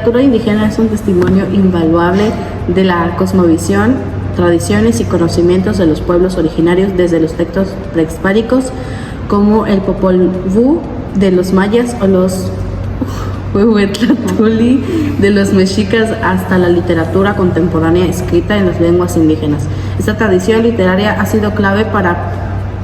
literatura indígena es un testimonio invaluable de la cosmovisión, tradiciones y conocimientos de los pueblos originarios, desde los textos prehispánicos como el Popol Vuh de los mayas o los Huehuetlatuli de los mexicas, hasta la literatura contemporánea escrita en las lenguas indígenas. Esta tradición literaria ha sido clave para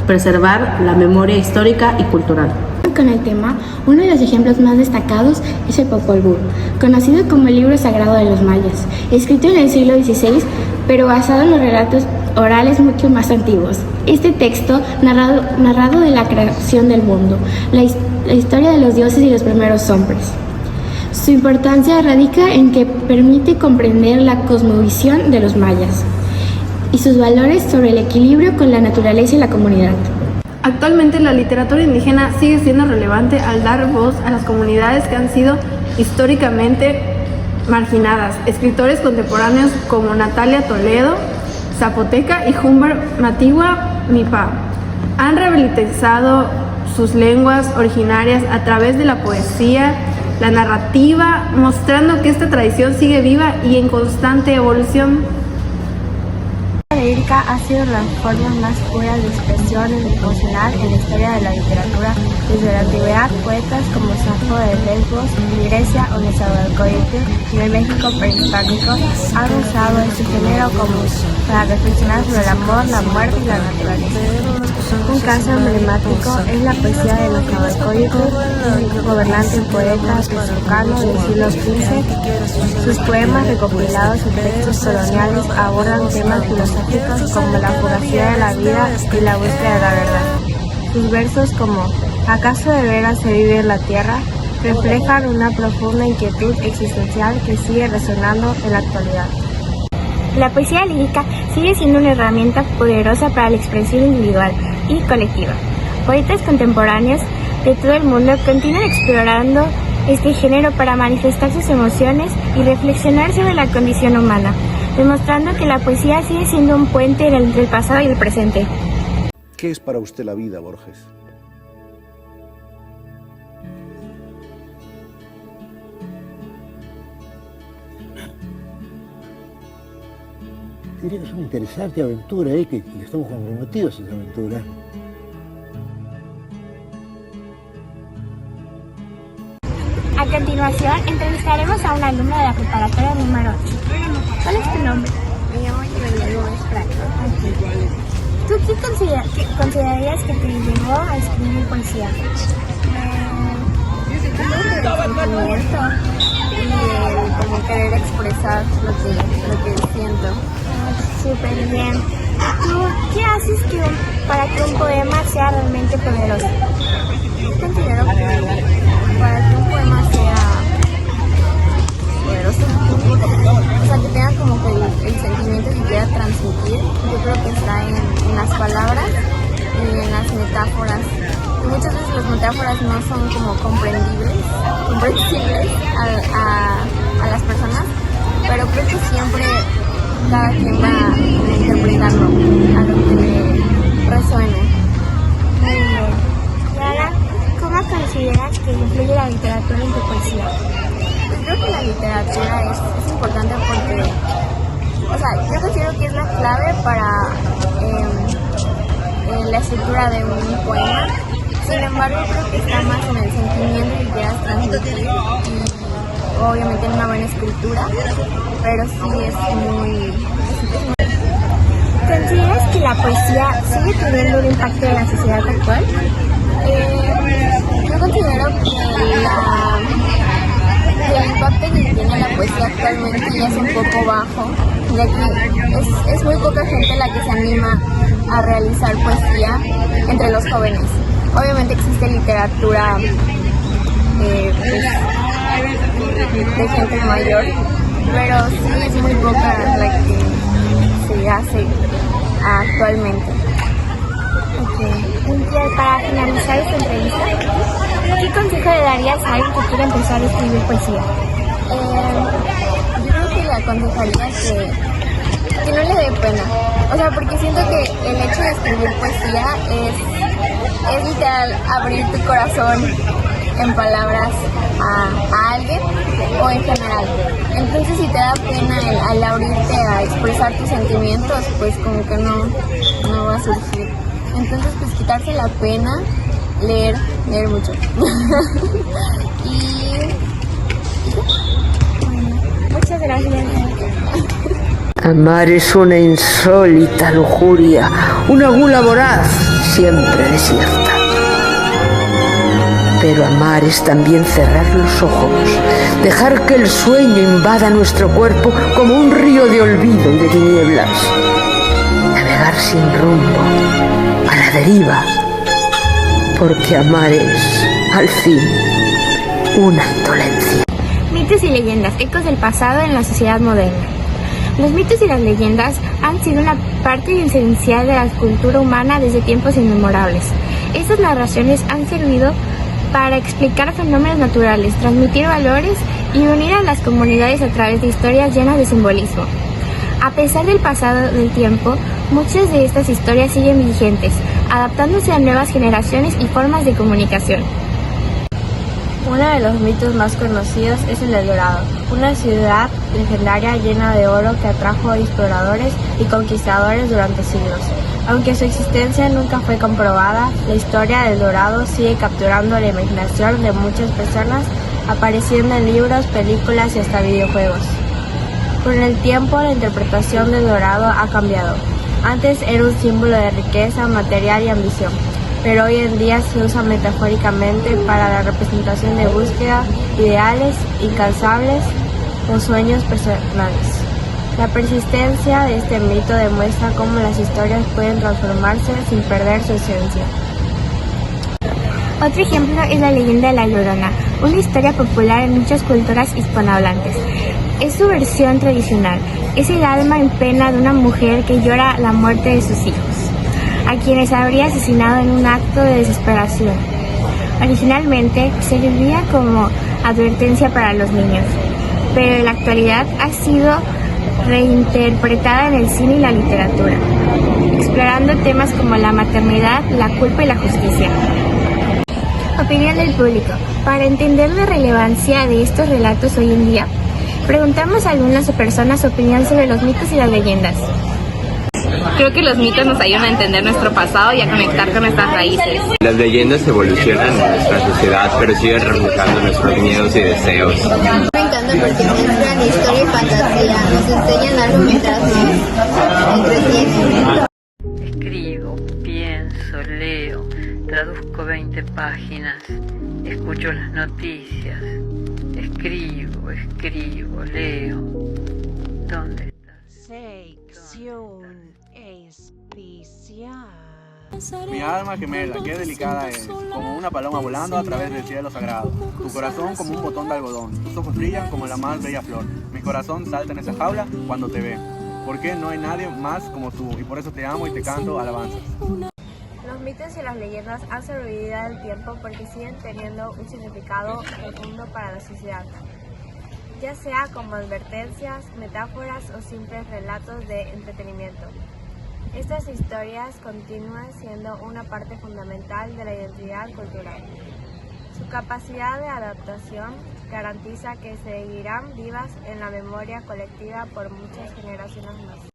preservar la memoria histórica y cultural. Con el tema, uno de los ejemplos más destacados es el Popol Vuh, conocido como el libro sagrado de los mayas, escrito en el siglo XVI, pero basado en los relatos orales mucho más antiguos. Este texto, narrado de la creación del mundo, la historia de los dioses y los primeros hombres. Su importancia radica en que permite comprender la cosmovisión de los mayas y sus valores sobre el equilibrio con la naturaleza y la comunidad. Actualmente la literatura indígena sigue siendo relevante al dar voz a las comunidades que han sido históricamente marginadas. Escritores contemporáneos como Natalia Toledo, zapoteca, y Humber Matigua Mipa han revitalizado sus lenguas originarias a través de la poesía, la narrativa, mostrando que esta tradición sigue viva y en constante evolución. La lírica ha sido la forma más pura de expresión emocional en la historia de la literatura. Desde la antigüedad, poetas como Safo de Lesbos, en Grecia o Nezahualcóyotl, en el México prehispánico, han usado este género como para reflexionar sobre el amor, la muerte y la naturaleza. Un caso emblemático es la poesía de Nezahualcóyotl, un gobernante y poeta texcocano del siglo XV. Sus poemas recopilados en textos coloniales abordan temas filosóficos como la fugacidad de la vida y la búsqueda de la verdad. Sus versos como ¿acaso de veras se vive en la tierra? Reflejan una profunda inquietud existencial que sigue resonando en la actualidad. La poesía lírica sigue siendo una herramienta poderosa para la expresión individual y colectiva. Poetas contemporáneos de todo el mundo continúan explorando este género para manifestar sus emociones y reflexionar sobre la condición humana, demostrando que la poesía sigue siendo un puente entre el pasado y el presente. ¿Qué es para usted la vida, Borges? Diría que es una interesante aventura que estamos comprometidos en esa aventura. A continuación, entrevistaremos a una alumna de la preparatoria número 8. ¿Cuál es tu nombre? Me llamo Yolanda Gómez Franco. ¿Tú qué considerarías que te llevó a escribir poesía? Sentimiento y como querer expresar lo que siento. Súper bien. ¿Tú qué haces para que un poema sea realmente poderoso? Considero que para que un poema sea poderoso, o sea, que tenga como que el sentimiento que quiera transmitir, yo creo que está en las palabras y en las metáforas. Y muchas veces las metáforas no son como comprensibles a las personas, pero creo que siempre cada quien va a interpretarlo a lo que le resuene. Muy bien. Y ahora, ¿cómo consideras que influye la literatura en tu poesía? Pues creo que la literatura es importante porque, o sea, yo considero que es la clave para la escritura de un poema. Sin embargo, creo que está más en el sentimiento que quieras transmitir y obviamente en una buena escritura, pero sí es muy... ¿Consideras que la poesía sigue teniendo un impacto en la sociedad actual? Yo considero que el impacto que tiene la poesía actualmente ya es un poco bajo, ya que es muy poca gente la que se anima a realizar poesía entre los jóvenes. Obviamente existe literatura de gente mayor, pero sí es muy poca la que se hace actualmente. Ok. Y para finalizar esta entrevista, ¿qué consejo le darías a alguien que quiere empezar a escribir poesía? Yo creo que le aconsejaría que no le dé pena. O sea, porque siento que el hecho de escribir poesía es literal abrir tu corazón en palabras a alguien o en general. Entonces si te da pena al abrirte a expresar tus sentimientos, pues como que no va a surgir. Entonces pues quitarse la pena, leer mucho. Muchas gracias. Amar es una insólita lujuria, una gula voraz, siempre desierta. Pero amar es también cerrar los ojos, dejar que el sueño invada nuestro cuerpo como un río de olvido y de tinieblas. Navegar sin rumbo, a la deriva, porque amar es, al fin, una indolencia. Mitos y leyendas, ecos del pasado en la sociedad moderna. Los mitos y las leyendas han sido una parte esencial de la cultura humana desde tiempos inmemorables. Estas narraciones han servido para explicar fenómenos naturales, transmitir valores y unir a las comunidades a través de historias llenas de simbolismo. A pesar del pasado del tiempo, muchas de estas historias siguen vigentes, adaptándose a nuevas generaciones y formas de comunicación. Uno de los mitos más conocidos es el del Dorado, una ciudad legendaria llena de oro que atrajo a exploradores y conquistadores durante siglos. Aunque su existencia nunca fue comprobada, la historia del Dorado sigue capturando la imaginación de muchas personas, apareciendo en libros, películas y hasta videojuegos. Con el tiempo, la interpretación del Dorado ha cambiado. Antes era un símbolo de riqueza, material y ambición, pero hoy en día se usa metafóricamente para la representación de búsqueda, ideales incansables o sueños personales. La persistencia de este mito demuestra cómo las historias pueden transformarse sin perder su esencia. Otro ejemplo es la leyenda de La Llorona, una historia popular en muchas culturas hispanohablantes. Es su versión tradicional, es el alma en pena de una mujer que llora la muerte de sus hijos, a quienes habría asesinado en un acto de desesperación. Originalmente servía como advertencia para los niños, pero en la actualidad ha sido reinterpretada en el cine y la literatura, explorando temas como la maternidad, la culpa y la justicia. Opinión del público. Para entender la relevancia de estos relatos hoy en día, preguntamos a algunas personas su opinión sobre los mitos y las leyendas. Creo que los mitos nos ayudan a entender nuestro pasado y a conectar con nuestras raíces. Las leyendas evolucionan en nuestra sociedad, pero siguen reflejando nuestros miedos y deseos. Me encanta porque mezclan historia y fantasía, nos enseñan algo mientras nos entretienen. Escribo, pienso, leo, traduzco 20 páginas, escucho las noticias, escribo, leo. ¿Dónde estás? Sección especial. Mi alma gemela, qué delicada es, como una paloma volando a través del cielo sagrado. Tu corazón como un botón de algodón, tus ojos brillan como la más bella flor. Mi corazón salta en esa jaula cuando te ve, porque no hay nadie más como tú, y por eso te amo y te canto alabanzas. Los mitos y las leyendas han sobrevivido al tiempo porque siguen teniendo un significado profundo para la sociedad, ya sea como advertencias, metáforas o simples relatos de entretenimiento. Estas historias continúan siendo una parte fundamental de la identidad cultural. Su capacidad de adaptación garantiza que seguirán vivas en la memoria colectiva por muchas generaciones más.